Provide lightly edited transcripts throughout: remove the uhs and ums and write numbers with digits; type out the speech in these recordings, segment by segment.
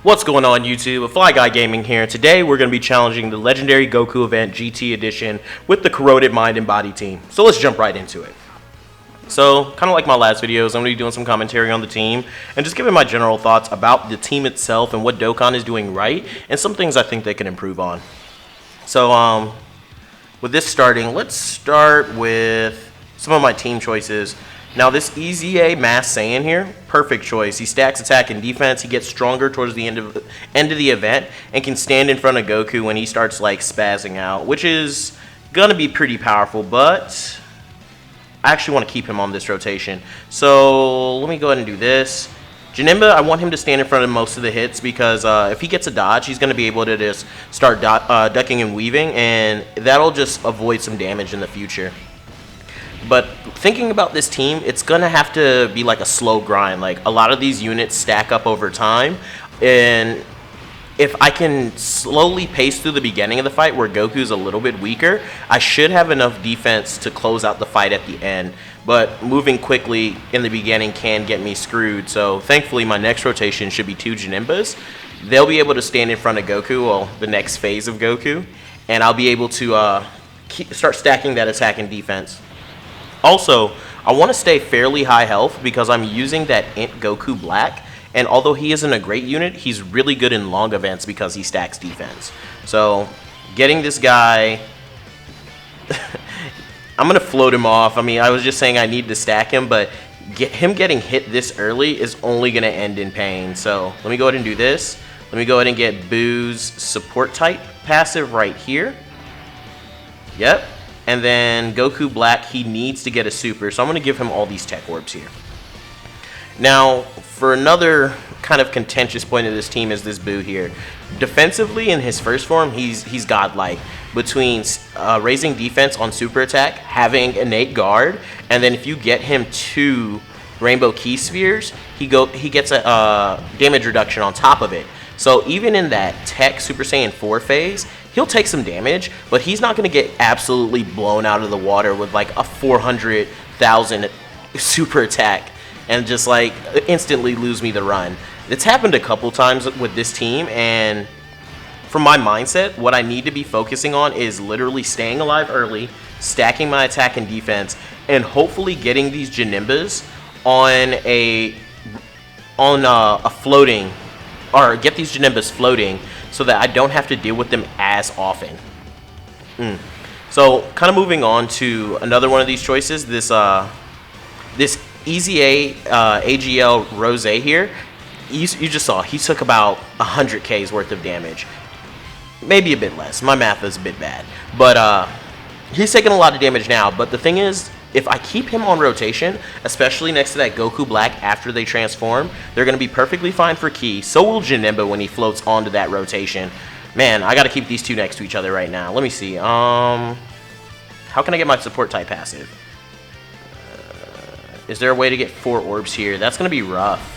What's going on YouTube? A Fly Guy Gaming here. Today we're going to be challenging the Legendary Goku event GT Edition with the Corroded Mind and Body team. So let's jump right into it. So, kind of like my last videos, I'm going to be doing some commentary on the team and just giving my general thoughts about the team itself and what Dokkan is doing right and some things I think they can improve on. So, with this starting, let's start with some of my team choices. Now, this EZA Mass Saiyan here, perfect choice. He stacks attack and defense. He gets stronger towards the end of the event and can stand in front of Goku when he starts like spazzing out, which is gonna be pretty powerful. But I actually want to keep him on this rotation. So let me go ahead and do this. Janemba, I want him to stand in front of most of the hits because if he gets a dodge, he's going to be able to just start ducking and weaving, and that'll just avoid some damage in the future. But thinking about this team, it's going to have to be like a slow grind. Like, a lot of these units stack up over time, and if I can slowly pace through the beginning of the fight where Goku's a little bit weaker, I should have enough defense to close out the fight at the end. But moving quickly in the beginning can get me screwed. So thankfully my next rotation should be 2 Janembas. They'll be able to stand in front of Goku, well, the next phase of Goku, and I'll be able to start stacking that attack and defense. Also, I want to stay fairly high health because I'm using that Int Goku Black. And although he isn't a great unit, he's really good in long events because he stacks defense. So, getting this guy, I'm going to float him off. I mean, I was just saying I need to stack him, but him getting hit this early is only going to end in pain. So, let me go ahead and do this. Let me go ahead and get Boo's support type passive right here. Yep. And then Goku Black, he needs to get a super. So, I'm going to give him all these tech orbs here. Now, for another kind of contentious point of this team is this Boo here. Defensively, in his first form, he's godlike. Between raising defense on super attack, having innate guard, and then if you get him 2 rainbow key spheres, he gets a damage reduction on top of it. So even in that tech Super Saiyan 4 phase, he'll take some damage, but he's not going to get absolutely blown out of the water with like a 400,000 super attack and just like instantly lose me the run. It's happened a couple times with this team, and from my mindset, what I need to be focusing on is literally staying alive early, stacking my attack and defense, and hopefully getting these Janembas on a floating, or get these Janembas floating so that I don't have to deal with them as often. So kind of moving on to another one of these choices, this EZA AGL Rose here, you just saw he took about 100K's worth of damage. Maybe a bit less. My math is a bit bad. But he's taking a lot of damage now. But the thing is, if I keep him on rotation, especially next to that Goku Black after they transform, they're going to be perfectly fine for Ki. So will Janemba when he floats onto that rotation. Man, I got to keep these two next to each other right now. Let me see. How can I get my support type passive? Is there a way to get 4 orbs here? That's going to be rough.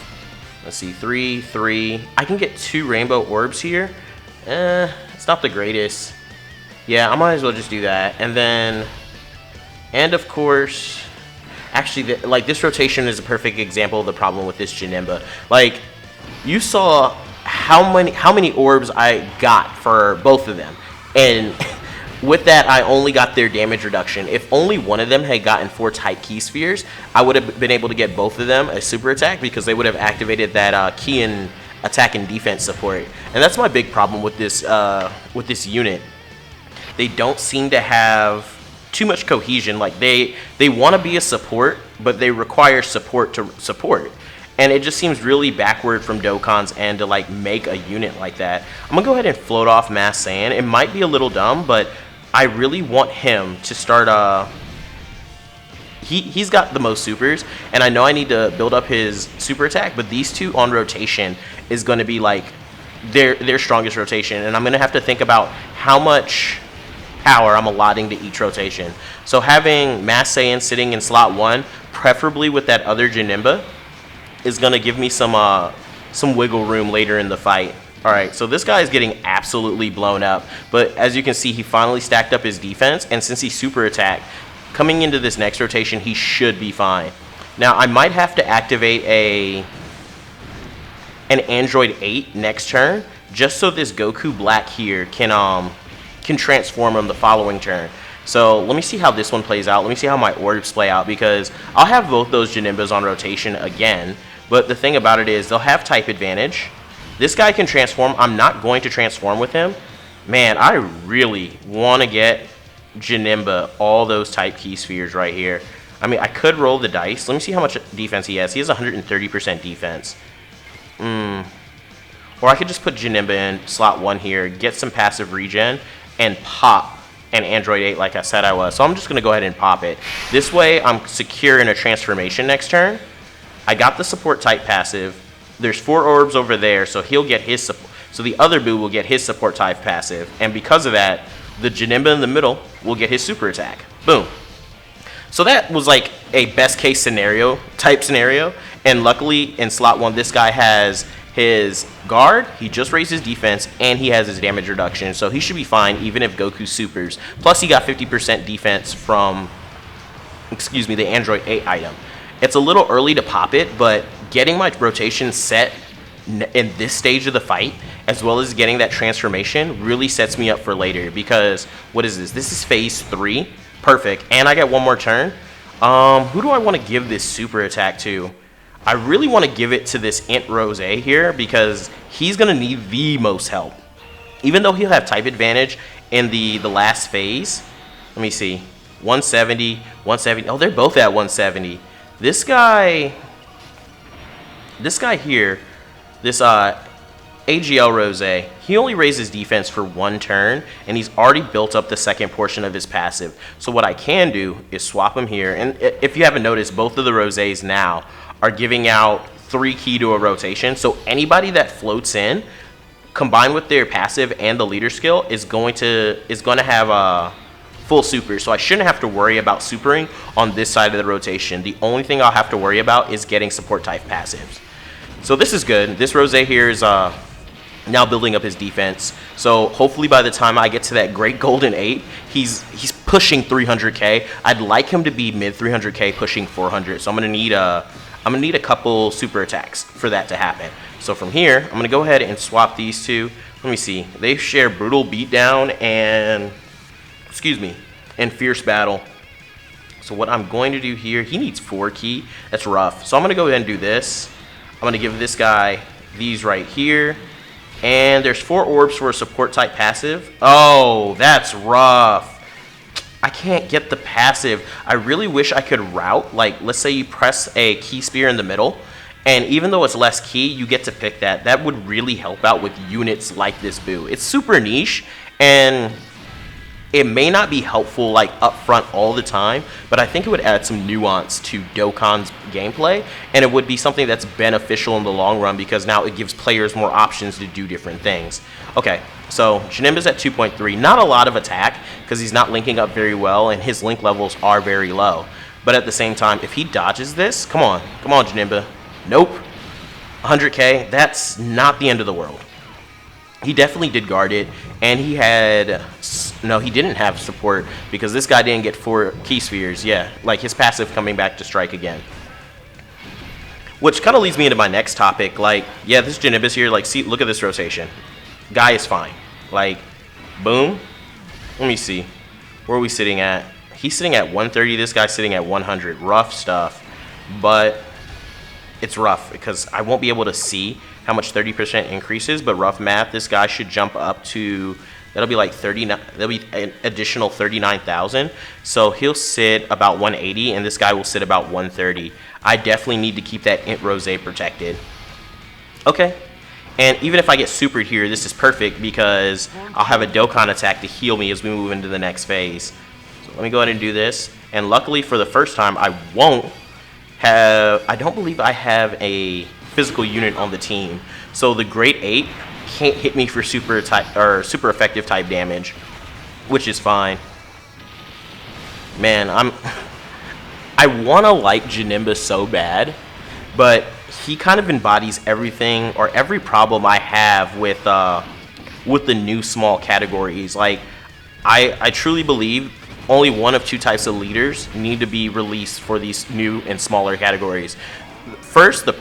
Let's see, 3, 3. I can get 2 rainbow orbs here. It's not the greatest. Yeah, I might as well just do that. And then, and of course, actually, like this rotation is a perfect example of the problem with this Janemba. Like, you saw how many orbs I got for both of them, and with that, I only got their damage reduction. If only one of them had gotten 4 tight key spheres, I would have been able to get both of them a super attack because they would have activated that key and attack and defense support. And that's my big problem with this unit. They don't seem to have too much cohesion. Like they want to be a support, but they require support to support. And it just seems really backward from Dokkan's end to like make a unit like that. I'm gonna go ahead and float off Mass Saiyan. It might be a little dumb, but I really want him to start, he's got the most supers, and I know I need to build up his super attack, but these two on rotation is going to be like their strongest rotation, and I'm going to have to think about how much power I'm allotting to each rotation. So having Mass Saiyan sitting in slot 1, preferably with that other Janemba, is going to give me some wiggle room later in the fight. Alright, so this guy is getting absolutely blown up, but as you can see, he finally stacked up his defense, and since he super attacked, coming into this next rotation, he should be fine. Now, I might have to activate an Android 8 next turn, just so this Goku Black here can transform him the following turn. So let me see how this one plays out. Let me see how my orbs play out, because I'll have both those Janimbas on rotation again. But the thing about it is they'll have type advantage. This guy can transform. I'm not going to transform with him. Man, I really want to get Janimba all those type key spheres right here. I mean, I could roll the dice. Let me see how much defense he has. He has 130% defense. Or I could just put Janimba in slot 1 here, get some passive regen, and pop an Android 8 like I said I was. So I'm just going to go ahead and pop it. This way, I'm secure in a transformation next turn. I got the support type passive. There's 4 orbs over there, so he'll get his support. So the other Boo will get his support type passive. And because of that, the Janimba in the middle will get his super attack. Boom. So that was like a best case scenario, type scenario. And luckily, in slot 1, this guy has his guard, he just raised his defense, and he has his damage reduction. So he should be fine even if Goku supers. Plus, he got 50% defense from, the Android 8 item. It's a little early to pop it, but getting my rotation set in this stage of the fight, as well as getting that transformation, really sets me up for later. Because, what is this? This is phase 3. Perfect. And I get one more turn. Who do I want to give this super attack to? I really want to give it to this Int Rose here, because he's going to need the most help. Even though he'll have type advantage in the last phase. Let me see. 170, 170. Oh, they're both at 170. This guy here, this AGL Rose, he only raises defense for 1 turn, and he's already built up the second portion of his passive. So what I can do is swap him here. And if you haven't noticed, both of the Roses now are giving out 3 key to a rotation. So anybody that floats in, combined with their passive and the leader skill, is going to have a full super. So I shouldn't have to worry about supering on this side of the rotation. The only thing I'll have to worry about is getting support type passives. So this is good. This Rose here is now building up his defense. So hopefully by the time I get to that great golden 8, he's pushing 300k. I'd like him to be mid 300k, pushing 400. So I'm gonna need a couple super attacks for that to happen. So from here, I'm gonna go ahead and swap these two. Let me see. They share brutal beatdown and fierce battle. So what I'm going to do here, he needs 4 key. That's rough. So I'm gonna go ahead and do this. I'm gonna give this guy these right here. And there's 4 orbs for a support type passive. Oh, that's rough. I can't get the passive. I really wish I could route. Like, let's say you press a key spear in the middle, and even though it's less key, you get to pick that. That would really help out with units like this Boo. It's super niche, and it may not be helpful like up front all the time, but I think it would add some nuance to Dokkan's gameplay, and it would be something that's beneficial in the long run, because now it gives players more options to do different things. Okay, so Janimba's at 2.3. Not a lot of attack, because he's not linking up very well, and his link levels are very low. But at the same time, if he dodges this, come on Janimba. Nope. 100k, that's not the end of the world. He definitely did guard it, and he had... No, he didn't have support, because this guy didn't get 4 key spheres. Yeah, like his passive coming back to strike again. Which kind of leads me into my next topic. Like, yeah, this Janimba's here. Like, see, look at this rotation. Guy is fine. Like, boom. Let me see. Where are we sitting at? He's sitting at 130. This guy's sitting at 100. Rough stuff. But it's rough, because I won't be able to see how much 30% increases, but rough math, this guy should jump up to, that'll be like 39, that'll be an additional 39,000. So he'll sit about 180, and this guy will sit about 130. I definitely need to keep that Int Rose protected. Okay, and even if I get supered here, this is perfect, because I'll have a Dokkan attack to heal me as we move into the next phase. So let me go ahead and do this, and luckily for the first time, I don't believe I have a physical unit on the team, so the Great 8 can't hit me for super effective type damage, which is fine. Man, I want to like Janimba so bad, but he kind of embodies everything, or every problem I have with the new small categories. Like, I truly believe only one of 2 types of leaders need to be released for these new and smaller categories. first, the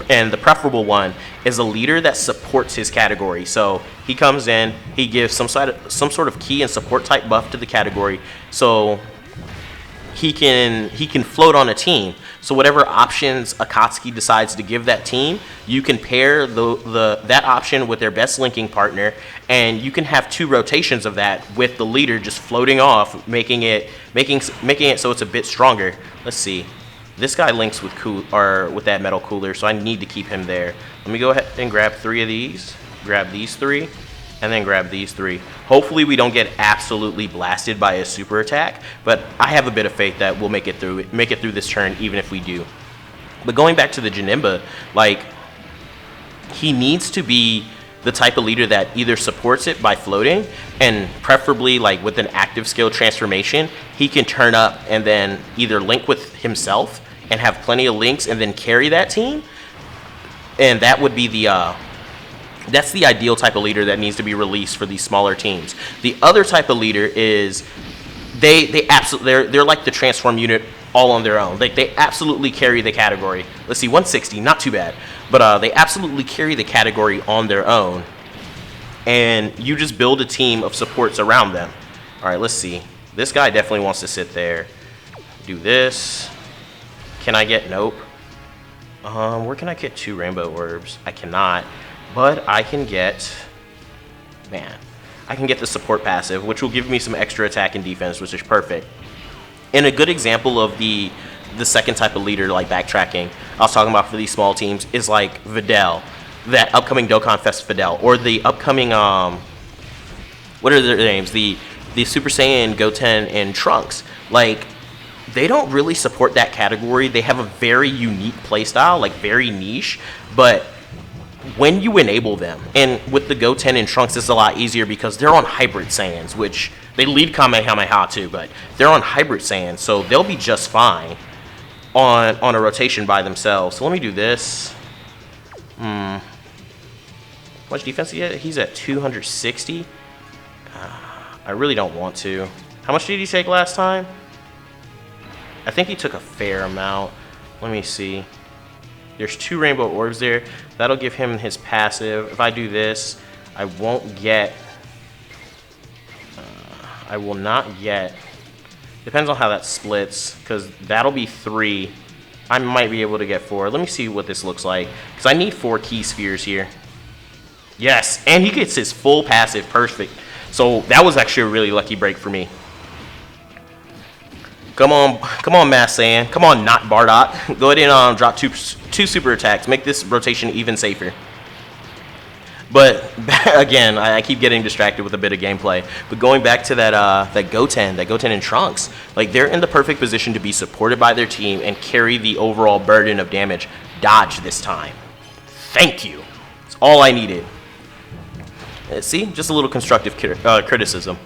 preferable one is a leader that supports his category. So he comes in, he gives some sort of key and support type buff to the category, so he can float on a team. So whatever options Akatsuki decides to give that team, you can pair that option with their best linking partner, and you can have 2 rotations of that with the leader just floating off, making it so it's a bit stronger. Let's see. This guy links with with that metal cooler, so I need to keep him there. Let me go ahead and grab 3 of these, grab these 3, and then grab these 3. Hopefully we don't get absolutely blasted by a super attack, but I have a bit of faith that we'll make it through this turn, even if we do. But going back to the Janemba, like, he needs to be the type of leader that either supports it by floating, and preferably like with an active skill transformation, he can turn up and then either link with himself and have plenty of links and then carry that team. And that would be that's the ideal type of leader that needs to be released for these smaller teams. The other type of leader is they're like the transform unit all on their own. They absolutely carry the category. Let's see, 160, not too bad. But they absolutely carry the category on their own. And you just build a team of supports around them. All right, let's see. This guy definitely wants to sit there. Do this. Can I get, nope. Where can I get 2 rainbow orbs? I cannot. But I can get, I can get the support passive, which will give me some extra attack and defense, which is perfect. And a good example of the second type of leader, like backtracking, I was talking about for these small teams, is like Videl, that upcoming Dokkan Fest Videl, or the upcoming, what are their names? The Super Saiyan, Goten, and Trunks. Like, they don't really support that category. They have a very unique playstyle, like very niche, but when you enable them, and with the Goten and Trunks, it's a lot easier because they're on Hybrid Saiyans, which they lead Kamehameha too, but they're on Hybrid Saiyans, so they'll be just fine on a rotation by themselves. So let me do this. How much defense he's at 260. I really don't want to. How much did he take last time? I think he took a fair amount. Let me see. There's 2 rainbow orbs there. That'll give him his passive. If I do this, I won't get... I will not yet. Depends on how that splits, because that'll be 3. I might be able to get 4. Let me see what this looks like, because I need 4 key spheres here. Yes, and he gets his full passive. Perfect. So that was actually a really lucky break for me. Come on, Mass Saiyan. Come on, not Bardock. Go ahead and drop two super attacks. Make this rotation even safer. But again, I keep getting distracted with a bit of gameplay. But going back to that Goten and Trunks, like, they're in the perfect position to be supported by their team and carry the overall burden of damage. Dodge this time. Thank you. That's all I needed. See, just a little constructive criticism.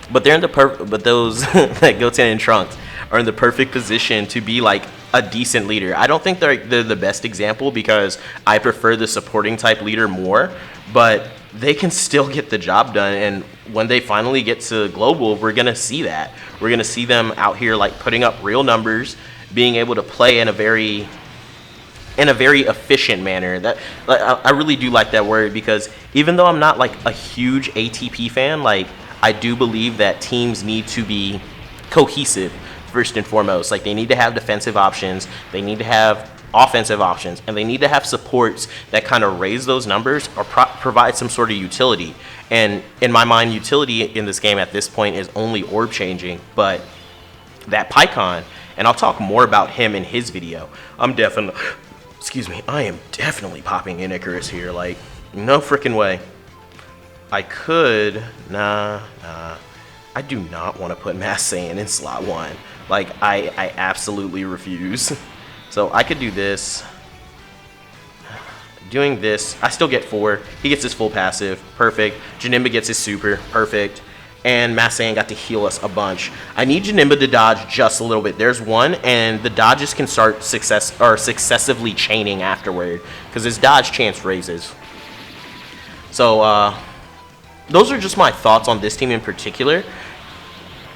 But they're in those that Goten and Trunks are in the perfect position to be like a decent leader. I don't think they're the best example because I prefer the supporting type leader more, but they can still get the job done. And when they finally get to global, we're gonna see that. We're gonna see them out here like putting up real numbers, being able to play in a very efficient manner. That I really do like that word, because even though I'm not like a huge ATP fan, like, I do believe that teams need to be cohesive first and foremost. Like, they need to have defensive options, they need to have offensive options, and they need to have supports that kind of raise those numbers or provide some sort of utility. And in my mind, utility in this game at this point is only orb changing, but that Pycon, and I'll talk more about him in his video. I am definitely popping in Icarus here, like, no freaking way. I could, I do not want to put Mass Saiyan in slot 1. Like, I absolutely refuse. So I could do this. Doing this, I still get 4. He gets his full passive, perfect. Janemba gets his super, perfect. And Mass Saiyan got to heal us a bunch. I need Janemba to dodge just a little bit. There's 1, and the dodges can start successively chaining afterward, because his dodge chance raises. So those are just my thoughts on this team in particular.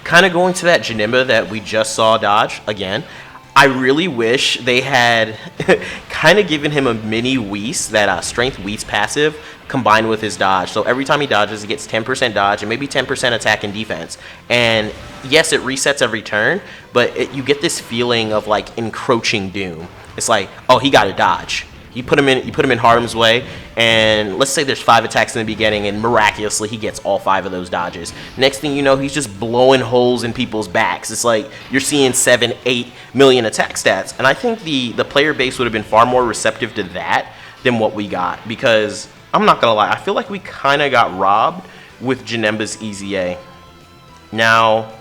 Kind of going to that Janemba that we just saw dodge again. I really wish they had kind of given him a mini Whis, that strength Whis passive combined with his dodge. So every time he dodges, he gets 10% dodge and maybe 10% attack and defense. And yes, it resets every turn, but you get this feeling of like encroaching doom. It's like, oh, he got to dodge. You put him in harm's way, and let's say there's 5 attacks in the beginning, and miraculously he gets all 5 of those dodges. Next thing you know, he's just blowing holes in people's backs. It's like you're seeing 7, 8 million attack stats, and I think the player base would have been far more receptive to that than what we got, because I'm not gonna lie, I feel like we kind of got robbed with Janemba's EZA. Now,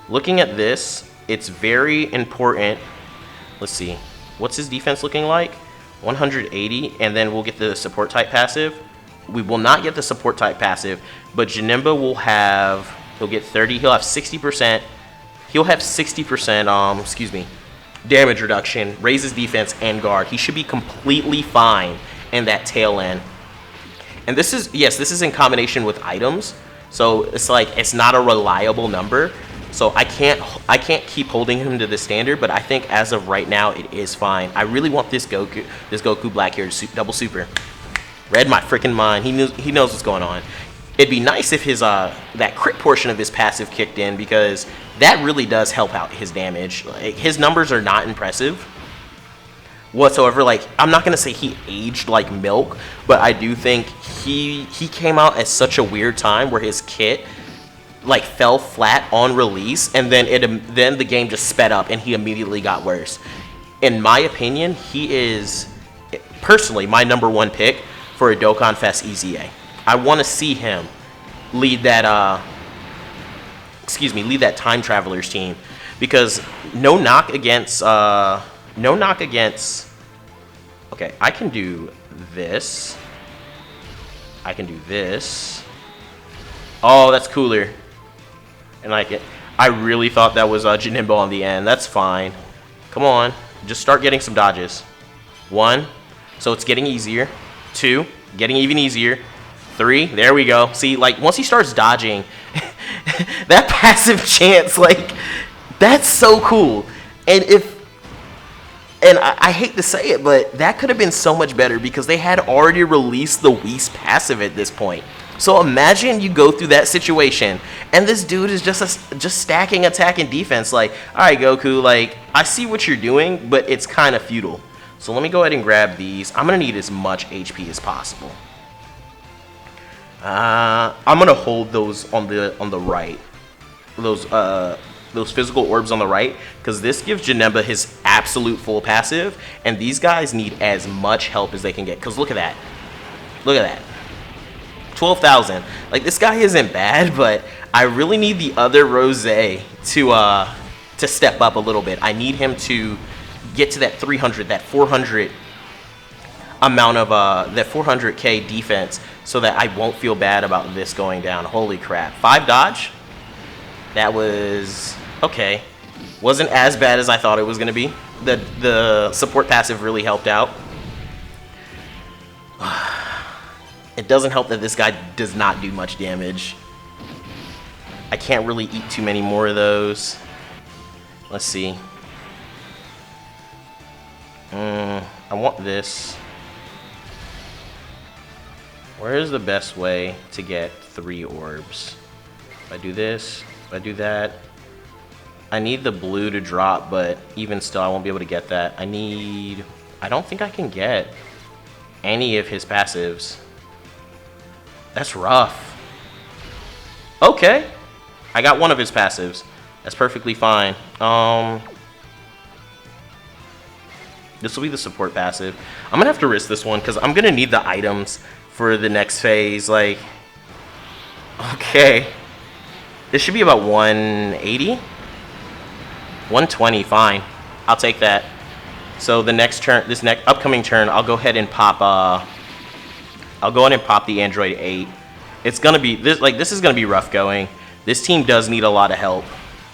looking at this, it's very important. Let's see, what's his defense looking like? 180, and then we'll get the support type passive. We will not get the support type passive, but Janemba will have, he'll get 30, he'll have 60%, he'll have 60%, damage reduction, raises defense and guard. He should be completely fine in that tail end. And this is, yes, this is in combination with items, so it's like, it's not a reliable number. So I can't keep holding him to the standard, but I think as of right now, it is fine. I really want this Goku Black here to double super. Read my freaking mind. He knows what's going on. It'd be nice if his that crit portion of his passive kicked in, because that really does help out his damage. Like, his numbers are not impressive whatsoever. Like, I'm not gonna say he aged like milk, but I do think he came out at such a weird time where his kit like fell flat on release, and then the game just sped up and he immediately got worse. In my opinion, he is personally my #1 pick for a Dokkan Fest EZA. I want to see him lead that lead that Time Travelers team, because no knock against okay, I can do this. I can do this. Oh, that's cooler. And like it, I really thought that was Janemba on the end. That's fine. Come on, just start getting some dodges. 1, so it's getting easier. 2, getting even easier. 3, there we go. See, like once he starts dodging, that passive chance, like that's so cool. And I hate to say it, but that could have been so much better, because they had already released the Whis passive at this point. So imagine you go through that situation, and this dude is just stacking attack and defense. Like, all right, Goku, like, I see what you're doing, but it's kind of futile. So let me go ahead and grab these. I'm going to need as much HP as possible. I'm going to hold those on the right. Those physical orbs on the right, because this gives Janemba his absolute full passive, and these guys need as much help as they can get. Because look at that. Look at that. 12,000. Like, this guy isn't bad, but I really need the other Rose to step up a little bit. I need him to get to that 300, that 400 amount of that 400k defense, so that I won't feel bad about this going down. Holy crap. 5 dodge? That was okay. Wasn't as bad as I thought it was going to be. The support passive really helped out. It doesn't help that this guy does not do much damage. I can't really eat too many more of those. Let's see. I want this. Where is the best way to get 3 orbs? If I do this, if I do that. I need the blue to drop, but even still, I won't be able to get that. I don't think I can get any of his passives. That's rough. Okay. I got one of his passives. That's perfectly fine. This will be the support passive. I'm gonna have to risk this one, because I'm gonna need the items for the next phase. Like, okay. This should be about 180? 120, fine. I'll take that. So the next turn, this next upcoming turn, I'll go ahead and pop the Android 8. It's gonna be this is gonna be rough going. This team does need a lot of help,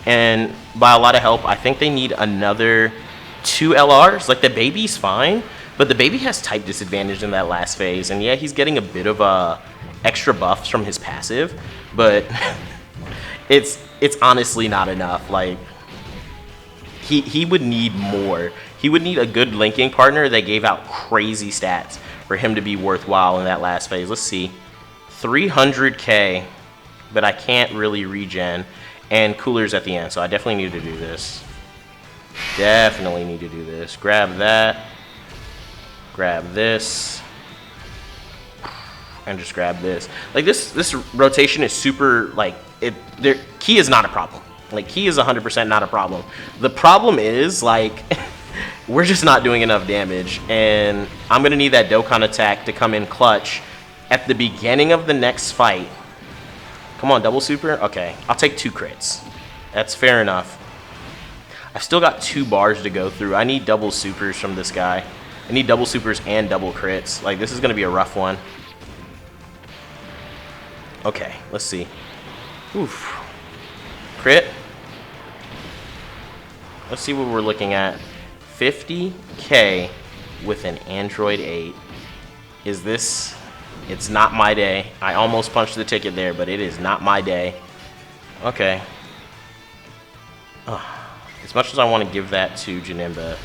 and by a lot of help, I think they need another 2 LRs. Like, the baby's fine, but the baby has type disadvantage in that last phase, and yeah, he's getting a bit of extra buffs from his passive, but it's honestly not enough. Like, he would need more. He would need a good linking partner that gave out crazy stats for him to be worthwhile in that last phase. Let's see. 300k, but I can't really regen. And coolers at the end, so I definitely need to do this. Definitely need to do this. Grab that. Grab this. And just grab this. Like this rotation is super, like, key is not a problem. Like, key is 100% not a problem. The problem is, like, we're just not doing enough damage. And I'm going to need that Dokkan attack to come in clutch at the beginning of the next fight. Come on, double super? Okay, I'll take 2 crits. That's fair enough. I've still got 2 bars to go through. I need double supers from this guy. I need double supers and double crits. Like, this is going to be a rough one. Okay, let's see. Oof. Crit. Let's see what we're looking at. 50k with an Android 8. Is this... It's not my day. I almost punched the ticket there, but it is not my day. Okay. As much as I want to give that to Janemba,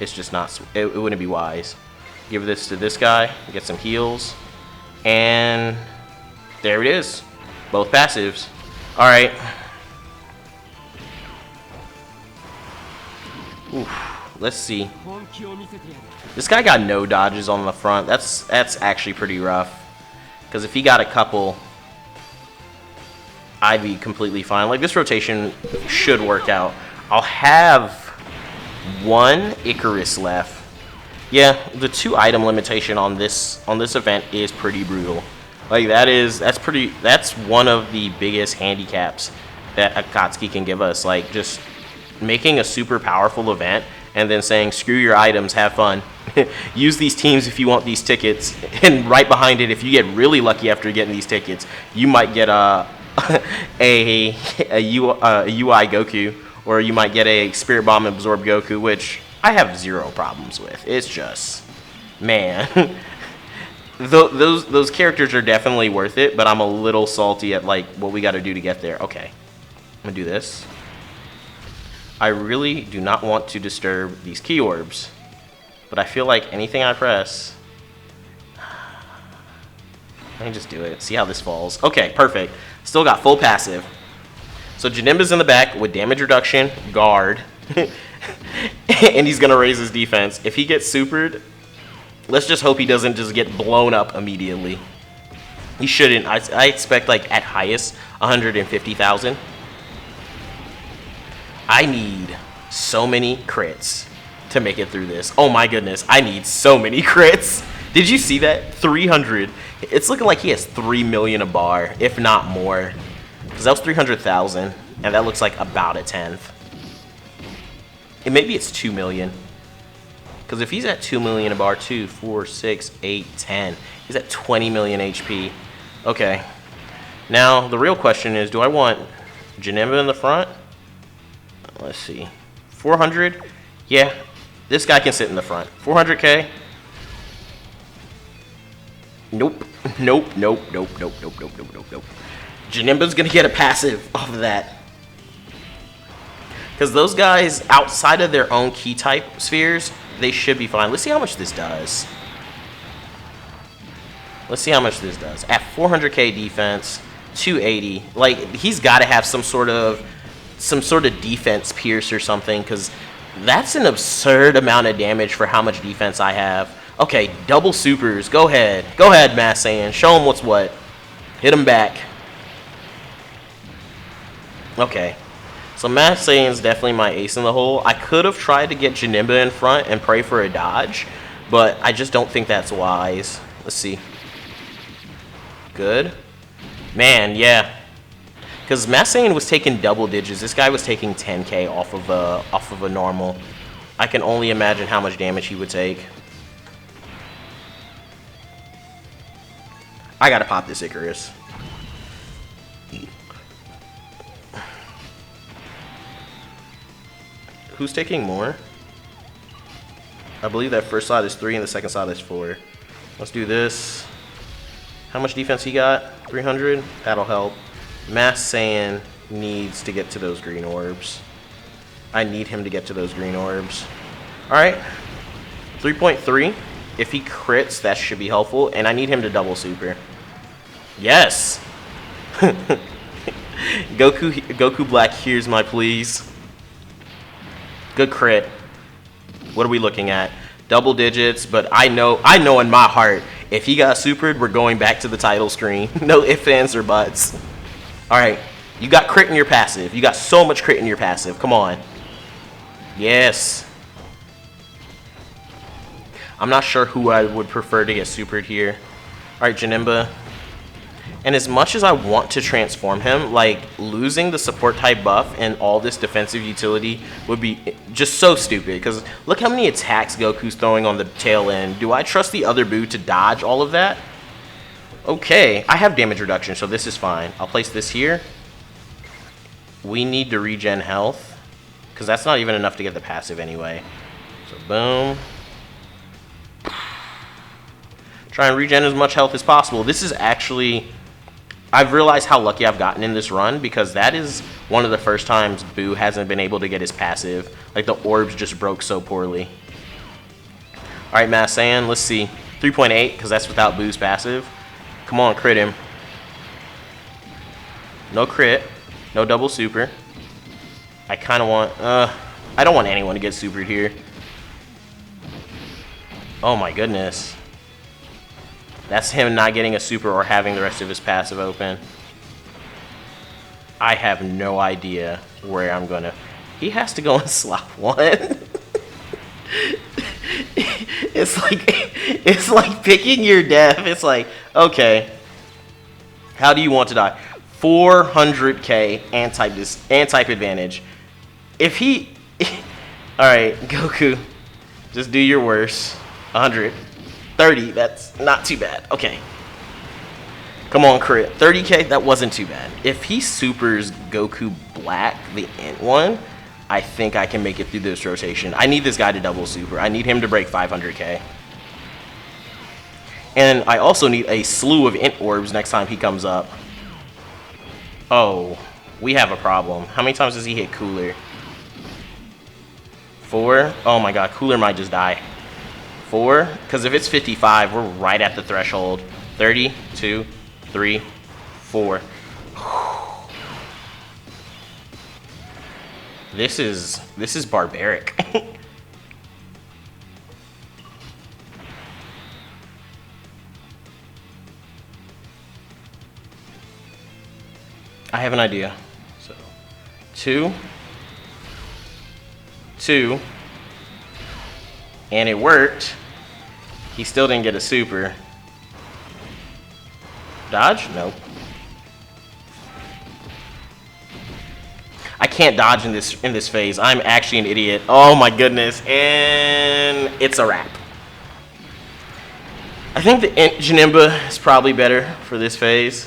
it's just not... It wouldn't be wise. Give this to this guy. Get some heals. And... there it is. Both passives. Alright. Let's see. This guy got no dodges on the front. That's actually pretty rough. Because if he got a couple, I'd be completely fine. Like, this rotation should work out. I'll have 1 Icarus left. Yeah, the 2 item limitation on this event is pretty brutal. Like, that's one of the biggest handicaps that Akatsuki can give us. Like, just making a super powerful event and then saying, screw your items, have fun. Use these teams if you want these tickets. And right behind it, if you get really lucky after getting these tickets, you might get a UI Goku, or you might get a Spirit Bomb Absorb Goku, which I have 0 problems with. It's just, man. Those characters are definitely worth it, but I'm a little salty at, like, what we got to do to get there. Okay, I'm going to do this. I really do not want to disturb these key orbs, but I feel like anything I press... Let me just do it. See how this falls. Okay, perfect. Still got full passive. So Janemba's in the back with damage reduction, guard, and he's going to raise his defense. If he gets supered, let's just hope he doesn't just get blown up immediately. He shouldn't. I expect, like, at highest, 150,000. I need so many crits to make it through this. Oh my goodness, I need so many crits. Did you see that? 300. It's looking like he has 3 million a bar, if not more. Because that was 300,000, and that looks like about a 10th. And maybe it's 2 million. Because if he's at 2 million a bar, 2, 4, 6, 8, 10, he's at 20 million HP. Okay. Now, the real question is, do I want Janemba in the front? Let's see. 400? Yeah, this guy can sit in the front. 400k? Nope. Nope, nope, nope, nope, nope, nope, nope, nope, nope. Janemba's gonna get a passive off of that. Because those guys, outside of their own key type spheres, they should be fine. Let's see how much this does. Let's see how much this does. At 400k defense, 280. Like, he's got to have some sort of defense pierce or something, because that's an absurd amount of damage for how much defense I have. Okay, double supers. Go ahead. Go ahead, Mass Saiyan. Show him what's what. Hit him back. Okay. So Mass Saiyan's definitely my ace in the hole. I could have tried to get Janemba in front and pray for a dodge, but I just don't think that's wise. Let's see. Good. Man, yeah. Because Mass Saiyan was taking double digits. This guy was taking 10k off of a normal. I can only imagine how much damage he would take. I gotta pop this Icarus. Who's taking more? I believe that first side is 3 and the second side is 4. Let's do this. How much defense he got? 300? That'll help. Mass Saiyan needs to get to those green orbs. I need him to get to those green orbs. Alright. 3.3. If he crits, that should be helpful. And I need him to double super. Yes! Goku Black, here's my please. Good crit. What are we looking at? Double digits, but I know in my heart, if he got supered, we're going back to the title screen. No ifs, ands, or buts. Alright, you got crit in your passive. You got so much crit in your passive. Come on. Yes. I'm not sure who I would prefer to get supered here. Alright, Janemba. And as much as I want to transform him, like, losing the support type buff and all this defensive utility would be just so stupid. Because look how many attacks Goku's throwing on the tail end. Do I trust the other Buu to dodge all of that? Okay, I have damage reduction, so this is fine. I'll place this here. We need to regen health, because that's not even enough to get the passive anyway. So boom. Try and regen as much health as possible. This is actually... I've realized how lucky I've gotten in this run, because that is one of the first times Buu hasn't been able to get his passive. Like, the orbs just broke so poorly. Alright, Mass Saiyan, let's see. 3.8, because that's without Buu's passive. Come on, crit him. No crit. No double super. I kind of want... I don't want anyone to get supered here. Oh my goodness. That's him not getting a super or having the rest of his passive open. I have no idea where I'm gonna... He has to go and slot one. It's like picking your death. It's like, okay, how do you want to die? 400k and type advantage. If he... Alright, Goku, just do your worst. 100. 30, that's not too bad. Okay. Come on, crit. 30k, that wasn't too bad. If he supers Goku Black, the Int one, I think I can make it through this rotation. I need this guy to double super. I need him to break 500k. And I also need a slew of Int orbs next time he comes up. Oh, we have a problem. How many times does he hit Cooler? 4? Oh my god, Cooler might just die. 4? Because if it's 55, we're right at the threshold. 30, 2, 3, 4. This is barbaric. I have an idea. So 2, 2. And it worked. He still didn't get a super. Dodge? Nope. I can't dodge in this phase. I'm actually an idiot. Oh my goodness. And it's a wrap. I think the Janemba is probably better for this phase.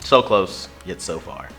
So close, yet so far.